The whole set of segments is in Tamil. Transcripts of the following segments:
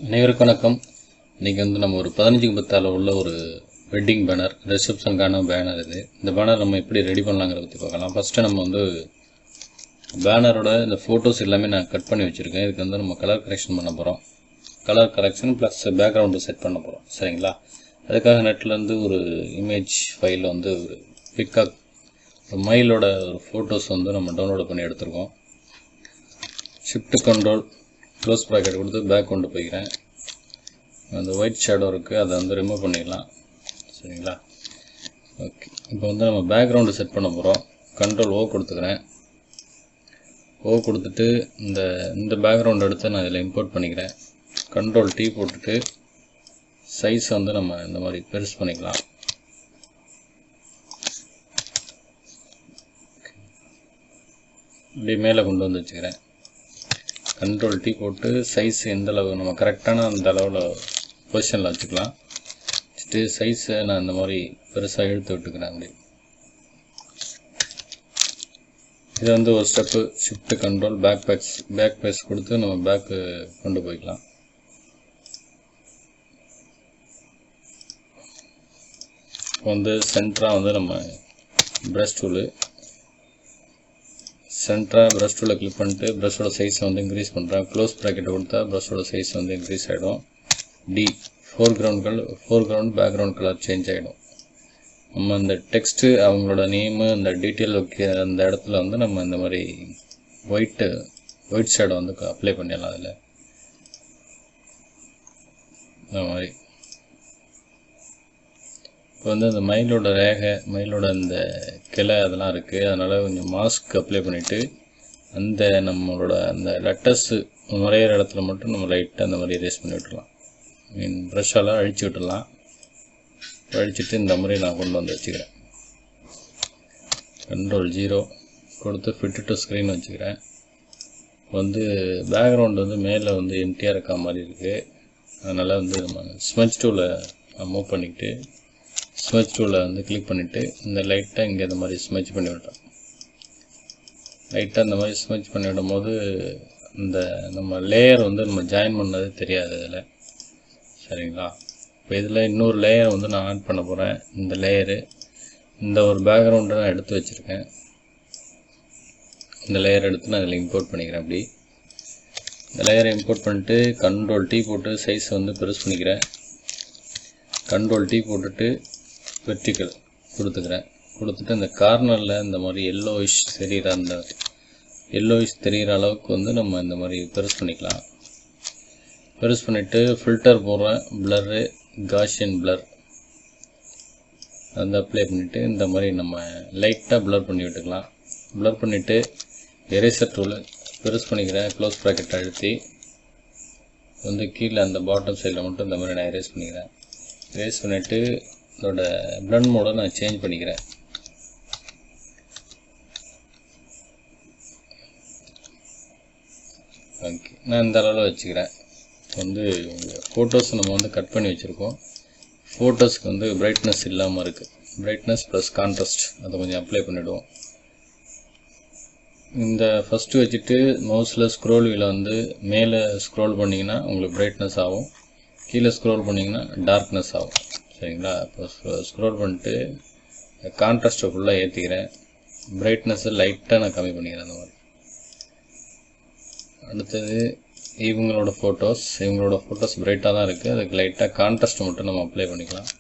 அனைவருக்கும் வணக்கம். இன்றைக்கி நம்ம ஒரு 15க்கு 10 உள்ள ஒரு வெட்டிங் பேனர், ரிசப்ஷனுக்கான பேனர் இது. இந்த பேனர் நம்ம எப்படி ரெடி பண்ணலாங்கிறத பற்றி பார்க்கலாம். ஃபஸ்ட்டு நம்ம பேனரோட இந்த ஃபோட்டோஸ் எல்லாமே நான் கட் பண்ணி வச்சுருக்கேன். இதுக்கு நம்ம கலர் கரெக்ஷன் பண்ண போகிறோம். Colour correction plus background set பண்ண போகிறோம். சரிங்களா? அதுக்காக நெட்லேருந்து ஒரு இமேஜ் ஃபைலில் ஒரு பிக்காக் மயிலோட ஒரு ஃபோட்டோஸ் நம்ம டவுன்லோட் பண்ணி எடுத்துருக்கோம். ஷிஃப்ட் கண்ட்ரோல் க்ளோஸ் ப்ராக்கெட் கொடுத்து பேக் கொண்டு போய்க்கிறேன். அந்த ஒயிட் ஷேடோ இருக்குது, அதை ரிமூவ் பண்ணிடலாம். சரிங்களா? ஓகே, இப்போ நம்ம பேக்ரவுண்டு செட் பண்ண போகிறோம். கண்ட்ரோல் ஓ கொடுத்துக்கிறேன். ஓ கொடுத்துட்டு இந்த பேக்ரவுண்ட் எடுத்து நான் இதில் இம்போர்ட் பண்ணிக்கிறேன். கண்ட்ரோல் டி போட்டுட்டு சைஸ் நம்ம இந்த மாதிரி பெருசு பண்ணிக்கலாம். இப்படி மேலே கொண்டு வச்சுக்கிறேன். கண்ட்ரோல் டி போட்டு சைஸ் எந்த அளவு நம்ம கரெக்டான அந்த அளவில் பொசிஷனில் வச்சுக்கலாம். வச்சுட்டு சைஸை நான் இந்த மாதிரி பெருசாக இழுத்து விட்டுக்கிறேன். அப்படி இது ஒரு step. Shift control back space கொடுத்து நம்ம பேக்கு கொண்டு போய்க்கலாம். சென்டராக நம்ம ப்ரஷ் டூலு ப்ரஷ் டூலை கிளிக் பண்ணிட்டு ப்ரஷோட சைஸை இன்க்ரீஸ் பண்ணுறேன். க்ளோஸ் ப்ராக்கெட்டை கொடுத்தா ப்ரஷோட சைஸ் இன்க்ரீஸ் ஆகிடும். D foreground background colour change ஆகிடும். நம்ம இந்த டெக்ஸ்ட்டு அவங்களோட நேமு இந்த டீட்டெயில் அந்த இடத்துல நம்ம இந்த மாதிரி ஒயிட் ஷேடோ அப்ளை பண்ணிடலாம். அதில் இந்த மாதிரி இப்போ அந்த மயிலோட ரேகை, மயிலோட அந்த கிளை அதெல்லாம் இருக்குது. அதனால் கொஞ்சம் மாஸ்க் அப்ளை பண்ணிவிட்டு நம்மளோட அந்த லெட்டர்ஸு நுழையிற இடத்துல மட்டும் நம்ம லைட்டாக அந்த மாதிரி எரேஸ் பண்ணி விட்டுடலாம். ப்ரெஷ்ஷால் அழிச்சு விட்டுடலாம். அழிச்சிட்டு இந்த மாதிரி நான் கொண்டு வச்சுக்கிறேன். கண்ட்ரோல் 0 கொடுத்து ஃபிட் டு ஸ்க்ரீன் வச்சுக்கிறேன். பேக்ரவுண்டு மேலே எம்டியாக இருக்க மாதிரி இருக்குது. அதனால் நம்ம ஸ்மெட்ச் டூலை மூவ் பண்ணிக்கிட்டு ஸ்மெட்ச் டூலில் கிளிக் பண்ணிவிட்டு இந்த லைட்டாக இங்கே இந்த மாதிரி ஸ்மெட்ச் பண்ணி விட்டோம். லைட்டாக இந்த மாதிரி ஸ்மெட்ச் பண்ணி விடும்போது நம்ம லேயர் நம்ம ஜாயின் பண்ணது தெரியாது இதில். சரிங்களா? இப்போ இதில் இன்னொரு லேயர் நான் ஆட் பண்ண போகிறேன். இந்த லேயரு இந்த ஒரு பேக்ரவுண்டை நான் எடுத்து வச்சுருக்கேன். இந்த லேயர் எடுத்து நான் இதில் இம்போர்ட் பண்ணிக்கிறேன். அப்படி இந்த லேயரை இம்போர்ட் பண்ணிட்டு கண்ட்ரோல் டி போட்டு சைஸ் பெருசு பண்ணிக்கிறேன். கண்ட்ரோல் டி போட்டுட்டு வெர்டிக்கல் கொடுத்துக்கிறேன். கொடுத்துட்டு இந்த கார்னரில் இந்த மாதிரி எல்லோயிஷ் தெரிகிற அளவுக்கு நம்ம இந்த மாதிரி பெருசு பண்ணிக்கலாம். பெருசு பண்ணிவிட்டு ஃபில்டர் போடுறேன். ப்ளரு காஷியன் ப்ளர் அப்ளை பண்ணிவிட்டு இந்த மாதிரி நம்ம லைட்டாக ப்ளர் பண்ணி விட்டுக்கலாம். ப்ளர் பண்ணிவிட்டு எரேசர் டூலு பெருசு பண்ணிக்கிறேன். க்ளோஸ் ப்ராக்கெட் அழுத்தி கீழே அந்த பாட்டம் சைடில் மட்டும் இந்த மாதிரி நான் எரேஸ் பண்ணிக்கிறேன். எரேஸ் பண்ணிவிட்டு இதோட பிளண்ட் மோடை நான் சேஞ்ச் பண்ணிக்கிறேன். ஓகே, நான் இந்த அளவில் வச்சுக்கிறேன். ஃபோட்டோஸ் நம்ம கட் பண்ணி வச்சுருக்கோம். ஃபோட்டோஸ்க்கு பிரைட்னஸ் இல்லாமல் இருக்குது. பிரைட்னஸ் ப்ளஸ் கான்ட்ராஸ்ட் அதை கொஞ்சம் அப்ளை பண்ணிவிடுவோம். இந்த ஃபஸ்ட்டு வச்சுட்டு மவுஸில் ஸ்க்ரோல் வீல மேலே ஸ்க்ரோல் பண்ணிங்கன்னா உங்களுக்கு பிரைட்னஸ் ஆகும், கீழே ஸ்க்ரோல் பண்ணிங்கன்னா டார்க்னஸ் ஆகும். சரிங்களா? இப்போ ஸ்க்ரோல் பண்ணிட்டு கான்ட்ராஸ்ட்டை ஃபுல்லாக ஏற்றிக்கிறேன். பிரைட்னஸை லைட்டாக நான் கம்மி பண்ணிக்கிறேன். அந்த மாதிரி அடுத்தது இவங்களோட ஃபோட்டோஸ் பிரைட்டாக தான் இருக்குது. அதுக்கு லைட்டாக கான்ட்ராஸ்ட் மட்டும் நம்ம அப்ளை பண்ணிக்கலாம்.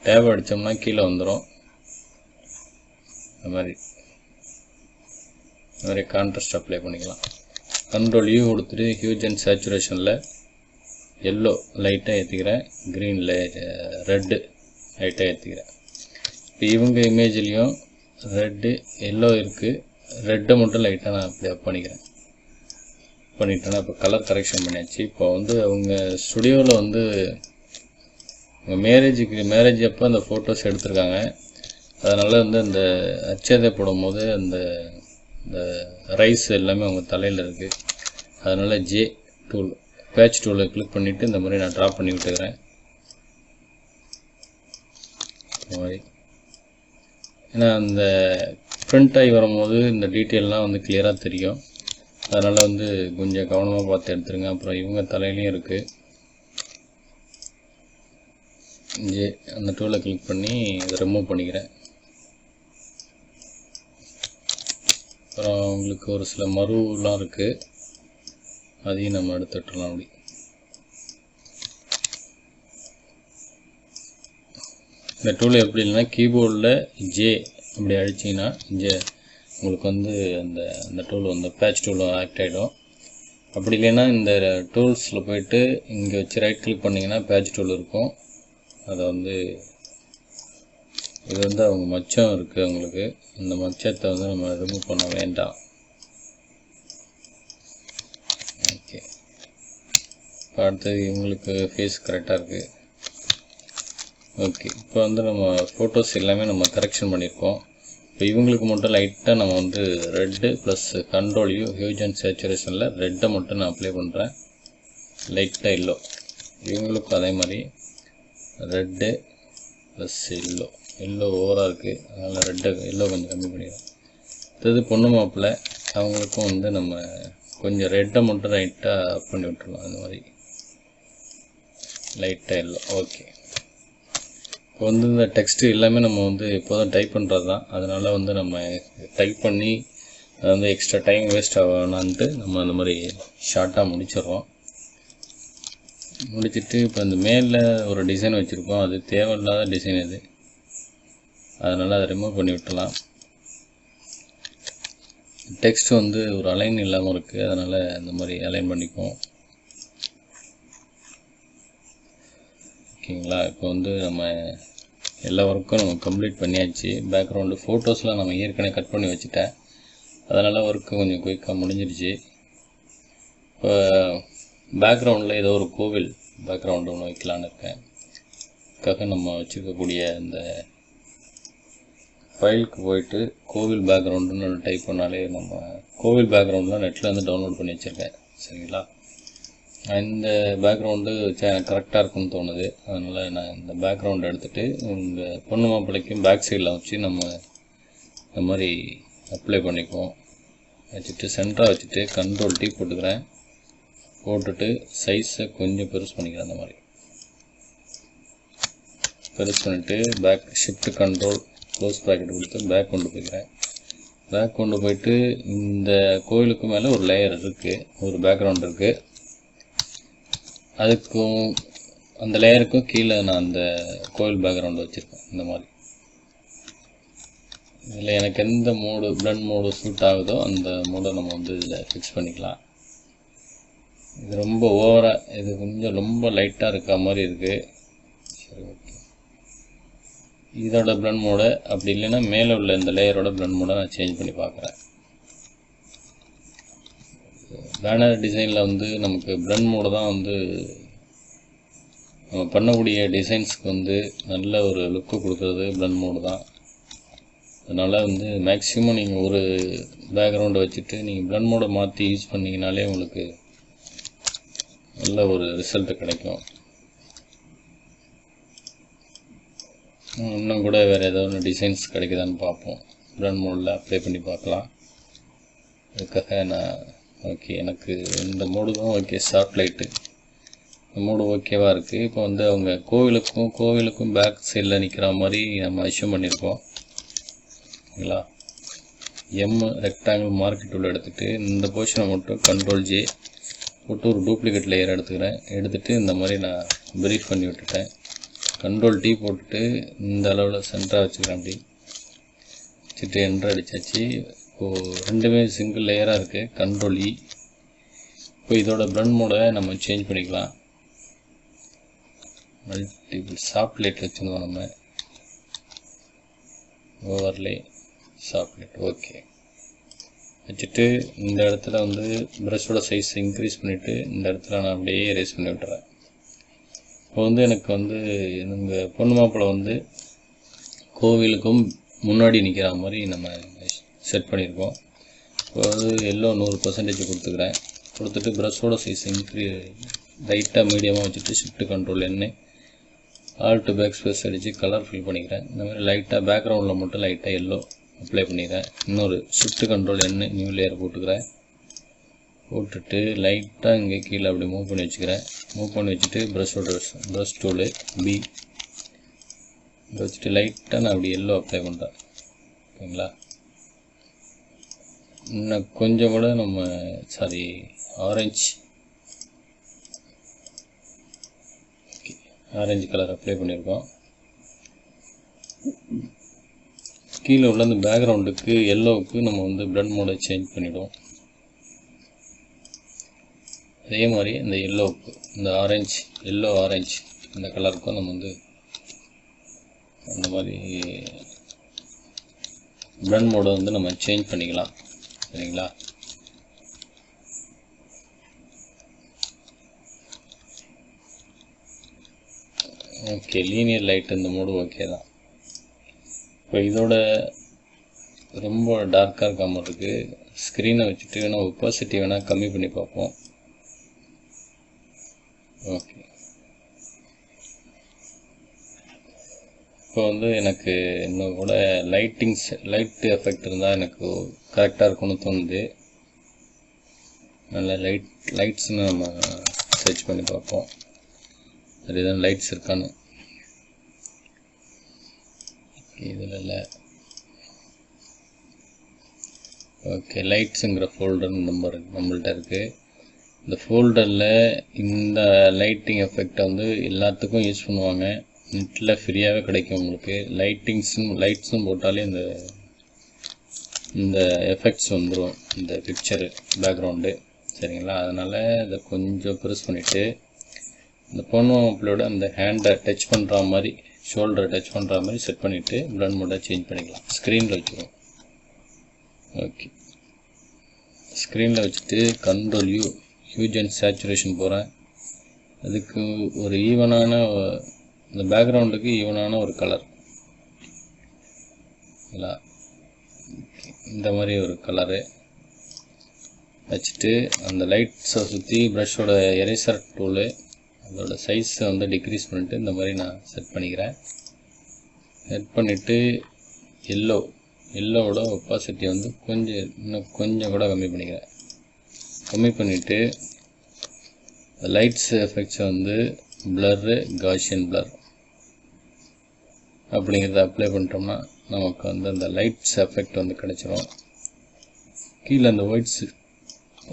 டேப் அடித்தோம்னா கீழே வந்துடும். இந்த மாதிரி கான்ட்ராஸ்ட் அப்ளை பண்ணிக்கலாம். கண்ட்ரோல் யூ கொடுத்துட்டு ஹியூஜ் அண்ட் சேச்சுரேஷனில் எல்லோ லைட்டாக ஏற்றிக்கிறேன். க்ரீனில் ரெட்டு லைட்டாக ஏற்றிக்கிறேன். இப்போ இவங்க இமேஜ்லேயும் எல்லோ இருக்குது. ரெட்டை மட்டும் லைட்டாக நான் அப்படி அப் பண்ணிட்டேன்னா இப்போ கலர் கரெக்ஷன் பண்ணியாச்சு. இப்போ அவங்க ஸ்டுடியோவில் அவங்க மேரேஜ் அப்போ அந்த ஃபோட்டோஸ் எடுத்திருக்காங்க. அதனால் அந்த அச்சதை போடும்போது அந்த ரைஸ் எல்லாமே அவங்க தலையில் இருக்குது. அதனால் பேட்ச் டூலை கிளிக் பண்ணிவிட்டு இந்த மாதிரி நான் ட்ராப் பண்ணி விட்டுக்கிறேன். இந்த மாதிரி ஏன்னா அந்த பிரிண்ட் ஆகி வரும்போது இந்த டீட்டெயிலெலாம் கிளியராக தெரியும். அதனால் கொஞ்சம் கவனமாக பார்த்து எடுத்துருங்க. அப்புறம் இவங்க தலையிலையும் இருக்குது. ஜே அந்த டூலை கிளிக் பண்ணி இதை ரிமூவ் பண்ணிக்கிறேன். அப்புறம் உங்களுக்கு ஒரு சில மருவெலாம் இருக்குது, அதையும் நம்ம எடுத்துட்டுலாம். அப்படி இந்த டூல் எப்படி இல்லைன்னா கீபோர்டில் ஜே அப்படி அடிச்சிங்கன்னா ஜே உங்களுக்கு வந்து அந்த டூல் வந்து பேட்ச் டூல் ஆக்ட் ஆகிடும். அப்படி இல்லைன்னா இந்த டூல்ஸில் போய்ட்டு இங்கே வச்சு ரைட் கிளிக் பண்ணிங்கன்னா பேட்ச் டூல் இருக்கும். அதை வந்து இது வந்து அவங்க மச்சம் இருக்குது அவங்களுக்கு, அந்த மச்சத்தை வந்து நம்ம ரிமூவ் பண்ண வேண்டாம். ஓகே, இப்போ அடுத்தது இவங்களுக்கு ஃபேஸ் கரெக்டாக இருக்குது. ஓகே, இப்போ வந்து நம்ம ஃபோட்டோஸ் எல்லாமே நம்ம கரெக்ஷன் பண்ணியிருக்கோம். இப்போ இவங்களுக்கு மட்டும் லைட்டாக நம்ம வந்து red plus control U hue and சேச்சுரேஷனில் ரெட்டை மட்டும் நான் அப்ளை பண்ணுறேன். லைட்டாக எல்லோ, இவங்களுக்கும் அதே மாதிரி ரெட்டு ப்ளஸ் எல்லோ ஓவராக இருக்குது, அதனால் ரெட்டை எல்லோ கொஞ்சம் கம்மி பண்ணிடுறோம். அடுத்தது பொண்ணு மாப்பிள்ளை அவங்களுக்கும் வந்து நம்ம கொஞ்சம் ரெட்டை மட்டும் லைட்டாக அப் பண்ணி விட்டுருலாம். அந்த மாதிரி லைட்டாக எல்லோ. ஓகே, இப்போ வந்து இந்த டெக்ஸ்ட்டு எல்லாமே நம்ம வந்து இப்போதான் டைப் பண்ணுறது தான், அதனால் வந்து நம்ம டைப் பண்ணி அது வந்து எக்ஸ்ட்ரா டைம் வேஸ்ட் ஆகணுன்ட்டு நம்ம அந்த மாதிரி ஷார்ட்டாக முடிச்சிடுறோம். முடிச்சுட்டு இப்போ இந்த மேலில் ஒரு டிசைன் வச்சுருக்கோம், அது தேவையில்லாத டிசைன் இது, அதனால் அதை ரிமூவ் பண்ணி விட்டலாம். டெக்ஸ்ட் வந்து ஒரு அலைன் இல்லாமல் இருக்குது, அதனால் இந்த மாதிரி அலைன் பண்ணிக்குவோம். ஓகேங்களா, இப்போ வந்து நம்ம எல்லா ஒர்க்கும் நம்ம கம்ப்ளீட் பண்ணியாச்சு. பேக்ரவுண்டு ஃபோட்டோஸ்லாம் நம்ம ஏற்கனவே கட் பண்ணி வச்சுட்டேன், அதனால் ஒர்க்கு கொஞ்சம் குயிக்காக முடிஞ்சிருச்சு. இப்போ பேக்ரவுண்டில் ஏதோ ஒரு கோவில் பேக்ரவுண்டு ஒன்று வைக்கலான்னு இருக்கேன். அதுக்காக நம்ம வச்சுருக்கக்கூடிய இந்த ஃபைலுக்கு போயிட்டு கோவில் பேக்ரவுண்டுன்னு டைப் பண்ணாலே நம்ம கோவில் பேக்ரவுண்டெலாம் நெட்டில் வந்து டவுன்லோட் பண்ணி வச்சுருக்கேன். சரிங்களா, இந்த பேக்ரவுண்டு எனக்கு கரெக்டாக இருக்குன்னு தோணுது, அதனால் நான் இந்த பேக்ரவுண்டை எடுத்துகிட்டு இந்த பொண்ணு மாப்பிள்ளைக்கும் பேக் சைடில் வச்சு நம்ம இந்த மாதிரி அப்ளை பண்ணிக்குவோம். வச்சுட்டு சென்டராக வச்சுட்டு கண்ட்ரோல் டீ போட்டுக்கிறேன். போட்டுட்டு சைஸை கொஞ்சம் பெருசு பண்ணிக்கிறேன். அந்த மாதிரி பெருசு பண்ணிவிட்டு back shift control close bracket கொடுத்து பேக் கொண்டு போய்க்கிறேன். பேக் கொண்டு போயிட்டு இந்த கோயிலுக்கு மேலே ஒரு லேயர் இருக்குது, ஒரு பேக்ரவுண்ட் இருக்குது, அதுக்கும் அந்த லேயருக்கும் கீழே நான் அந்த கோயில் பேக்ரவுண்டு வச்சுருக்கேன். இந்த மாதிரி இதில் எனக்கு எந்த மோடு பிளண்ட் மோடு சூட் ஆகுதோ அந்த மோடை நம்ம வந்து இதில் ஃபிக்ஸ் பண்ணிக்கலாம். இது ரொம்ப ஓவராக, இது கொஞ்சம் ரொம்ப லைட்டாக இருக்க மாதிரி இருக்குது. சரி, ஓகே, இதோட பிளண்ட் மோடை அப்படி இல்லைன்னா மேலே உள்ள இந்த லேயரோட பிளண்ட் மோடை நான் சேஞ்ச் பண்ணி பார்க்குறேன். பேனர் டிசைனில் வந்து நமக்கு பிளண்ட் மோடு தான் வந்து நம்ம பண்ணக்கூடிய டிசைன்ஸ்க்கு வந்து நல்ல ஒரு லுக்கு கொடுக்குறது பிளண்ட் மோடு தான். அதனால் வந்து மேக்ஸிமம் நீங்கள் ஒரு பேக்ரவுண்டை வச்சுட்டு நீங்கள் பிளண்ட் மோடை மாற்றி யூஸ் பண்ணிங்கனாலே உங்களுக்கு நல்ல ஒரு ரிசல்ட் கிடைக்கும். இன்னும் கூட வேறு ஏதாவது டிசைன்ஸ் கிடைக்குதான்னு பார்ப்போம், பிளண்ட் மோடில் அப்ளை பண்ணி பார்க்கலாம். அதுக்காக நான் ஓகே, எனக்கு இந்த மோடு தான் ஓகே, ஷார்ட் லைட்டு இந்த மோடு ஓகேவாக இருக்குது. இப்போ வந்து அவங்க கோவிலுக்கும் பேக் சைடில் நிற்கிற மாதிரி நம்ம அஷ்யூம் பண்ணியிருக்கோம். ஓகேங்களா, ரெக்டாங்கிள் மார்க்கெட் உள்ள எடுத்துகிட்டு இந்த பொசிஷனை மட்டும் கண்ட்ரோல் ஜே போட்டு ஒரு டூப்ளிகேட் லேயர் எடுத்துக்கிறேன். எடுத்துகிட்டு இந்த மாதிரி நான் பிரீஃப் பண்ணி விட்டுட்டேன். கண்ட்ரோல் டீ போட்டுட்டு இந்த அளவில் சென்டராக வச்சுக்கிறேன். அப்படி வச்சுட்டு என்ட்ரு அடித்தாச்சு. இப்போது ரெண்டுமே சிங்கிள் லேயராக இருக்குது. கண்ட்ரோல் இ. இப்போ இதோட பிளண்ட் மோடை நம்ம சேஞ்ச் பண்ணிக்கலாம். மல்டிபிள் சாஃப்ட் லைட் வச்சுருந்தோம் நம்ம, ஓவர்லே சாஃப்ட் லைட். ஓகே, வச்சுட்டு இந்த இடத்துல வந்து ப்ரஷோட சைஸ் இன்க்ரீஸ் பண்ணிவிட்டு இந்த இடத்துல நான் அப்படியே எரேஸ் பண்ணி விட்டுறேன். இப்போ வந்து எனக்கு வந்து எங்கள் பொண்ணு மாப்பிள்ளை வந்து கோவிலுக்கும் முன்னாடி நிற்கிற மாதிரி நம்ம செட் பண்ணியிருக்கோம். இப்போ வந்து எல்லோ 100% கொடுத்துக்கிறேன். கொடுத்துட்டு ப்ரஷோட சைஸ் லைட்டாக மீடியமாக வச்சுட்டு ஷிஃப்ட் கண்ட்ரோல் என்ன ஆல்ட் பேக் ஸ்பேஸ் அடித்து கலர் ஃபில் பண்ணிக்கிறேன். இந்த மாதிரி லைட்டாக பேக்ரவுண்டில் மட்டும் லைட்டாக எல்லோ அப்ளை பண்ணிக்கிறேன். இன்னொரு ஷிஃப்ட் கண்ட்ரோல் என்ன நியூ லேயர் போட்டுக்கிறேன். போட்டுட்டு லைட்டாக இங்கே கீழே அப்படி மூவ் பண்ணி வச்சுக்கிறேன். மூவ் பண்ணி வச்சுட்டு ப்ரஷ் டூலு பி இங்கே வச்சுட்டு லைட்டாக நான் அப்படி எல்லோ அப்ளை பண்ணுறேன். ஓகேங்களா? இன்னும் கொஞ்சம் கூட நம்ம ஆரஞ்சு கலர் அப்ளை பண்ணியிருக்கோம். கீழே உள்ள அந்த பேக்ரவுண்டுக்கு எல்லோவுக்கு நம்ம வந்து பிளண்ட் மோடை சேஞ்ச் பண்ணிவிடுவோம். அதே மாதிரி இந்த எல்லோவுக்கு இந்த எல்லோ ஆரஞ்சு இந்த கலருக்கும் நம்ம வந்து அந்த மாதிரி பிளண்ட் மோடை வந்து நம்ம சேஞ்ச் பண்ணிக்கலாம். சரிங்களா? ஓகே, லீனியர் லைட் இந்த மோடு ஓகே தான். இப்போ இதோட ரொம்ப டார்க்காக இருக்காமல் இருக்குது. ஸ்க்ரீனை வச்சுட்டு வேணால் ஒப்பாசிட்டி வேணால் கம்மி பண்ணி பார்ப்போம். ஓகே, இப்போ வந்து எனக்கு இன்னும் கூட லைட் எஃபெக்ட் இருந்தால் எனக்கு கரெக்டாக இருக்கும்னு தோணுது. நல்ல லைட்ஸ்னு நம்ம சர்ச் பண்ணி பார்ப்போம். அது எதுவும் லைட்ஸ் இருக்கான்னு. இதில் இல்லை. ஓகே, லைட்ஸுங்கிற ஃபோல்டர் நம்மள்கிட்ட இருக்குது. இந்த ஃபோல்டரில் இந்த லைட்டிங் எஃபெக்டை வந்து எல்லாத்துக்கும் யூஸ் பண்ணுவாங்க. நெட்டில் ஃப்ரீயாகவே கிடைக்கும் உங்களுக்கு. லைட்ஸும் போட்டாலே இந்த எஃபெக்ட்ஸ் வந்துடும் இந்த பிக்சரு பேக்ரவுண்டு. சரிங்களா? அதனால் இதை கொஞ்சம் ப்ரெஸ் பண்ணிவிட்டு இந்த பொண்ணு மாப்பிள்ளையோட அந்த ஹேண்டை டச் பண்ணுற மாதிரி, ஷோல்டரை டச் பண்ணுற மாதிரி செட் பண்ணிவிட்டு பிளண்ட் மோடை சேஞ்ச் பண்ணிக்கலாம். ஸ்க்ரீனில் வச்சுருவோம். ஓகே, ஸ்க்ரீனில் வச்சுட்டு கண்ட்ரோல் ஹியூஜ் அண்ட் சேச்சுரேஷன் போகிறேன். அதுக்கு ஒரு ஈவனான இந்த பேக்ரவுண்டுக்கு ஈவனான ஒரு கலர் இல்லை, இந்த மாதிரி ஒரு கலரு வச்சுட்டு அந்த லைட்ஸை சுற்றி ப்ரஷோட எரேசர் டூலு அதோட சைஸை வந்து டிக்ரீஸ் பண்ணிவிட்டு இந்த மாதிரி நான் செட் பண்ணிக்கிறேன். செட் பண்ணிவிட்டு எல்லோவோட ஒப்பாசிட்டி வந்து இன்னும் கொஞ்சம் கூட கம்மி பண்ணிக்கிறேன். கம்மி பண்ணிவிட்டு லைட்ஸ் எஃபெக்ட்ஸை வந்து பிளர்ரு, காஷியன் பிளர் அப்படிங்கிறத அப்ளை பண்ணிட்டோம்னா நமக்கு வந்து அந்த லைட்ஸ் எஃபெக்ட் வந்து கிடச்சிரும். கீழே அந்த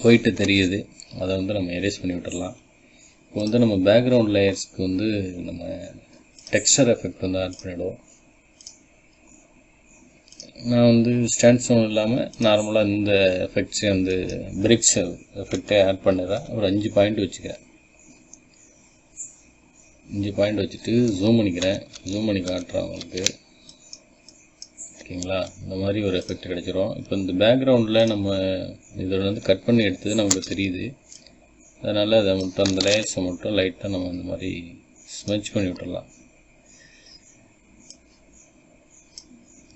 ஒயிட்டு தெரியுது, அதை வந்து நம்ம எரேஸ் பண்ணி விட்டுடலாம். இப்போ வந்து நம்ம பேக்ரவுண்ட் லேயர்ஸ்க்கு வந்து நம்ம டெக்ஸ்சர் எஃபெக்ட் வந்து ஆட் பண்ணிவிடுவோம். நான் வந்து ஸ்டாண்ட் ஸ்டோன் இல்லாமல் நார்மலாக இந்த எஃபெக்ட்ஸே வந்து பிரிக்ஸ் எஃபெக்டே ஆட் பண்ணுறேன். ஒரு 5 பாயிண்ட் வச்சுக்கிறேன். 5 பாயிண்ட் வச்சுட்டு ஜூம் பண்ணி காட்டுறேன் உங்களுக்கு. ஓகேங்களா? இந்த மாதிரி ஒரு எஃபெக்ட் கிடச்சிரும். இப்போ இந்த பேக்ரவுண்டில் நம்ம இதில் வந்து கட் பண்ணி எடுத்தது நமக்கு தெரியுது. அதனால் அதை மட்டும் அந்த லேயர்ஸை மட்டும் லைட்டாக நம்ம இந்த மாதிரி ஸ்மெச் பண்ணி விட்டுடலாம்.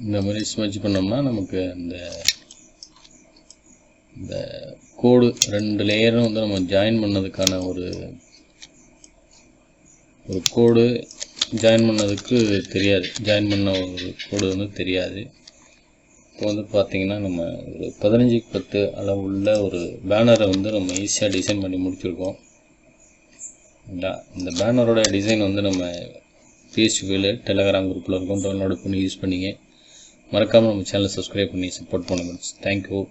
இந்த மாதிரி ஸ்மெச் பண்ணோம்னா நமக்கு இந்த கோடு 2 லேயரும் வந்து நம்ம ஜாயின் பண்ணதுக்கான ஒரு கோடு ஜாயின் பண்ணதுக்கு தெரியாது. ஜாயின் பண்ண ஒரு கோடு வந்து தெரியாது. இப்போ வந்து பார்த்திங்கன்னா நம்ம ஒரு 15x10 அளவுள்ள ஒரு பேனரை வந்து நம்ம ஈஸியாக டிசைன் பண்ணி முடிச்சிருக்கோம். இந்த பேனரோட டிசைன் வந்து நம்ம PHP டெலகிராம் குரூப்பில் இருக்கும். டவுன்லோட் பண்ணி யூஸ் பண்ணிங்க. மறக்காமல் நம்ம சேனலை சப்ஸ்கிரைப் பண்ணி சப்போர்ட் பண்ணுங்கள். தேங்க்யூ.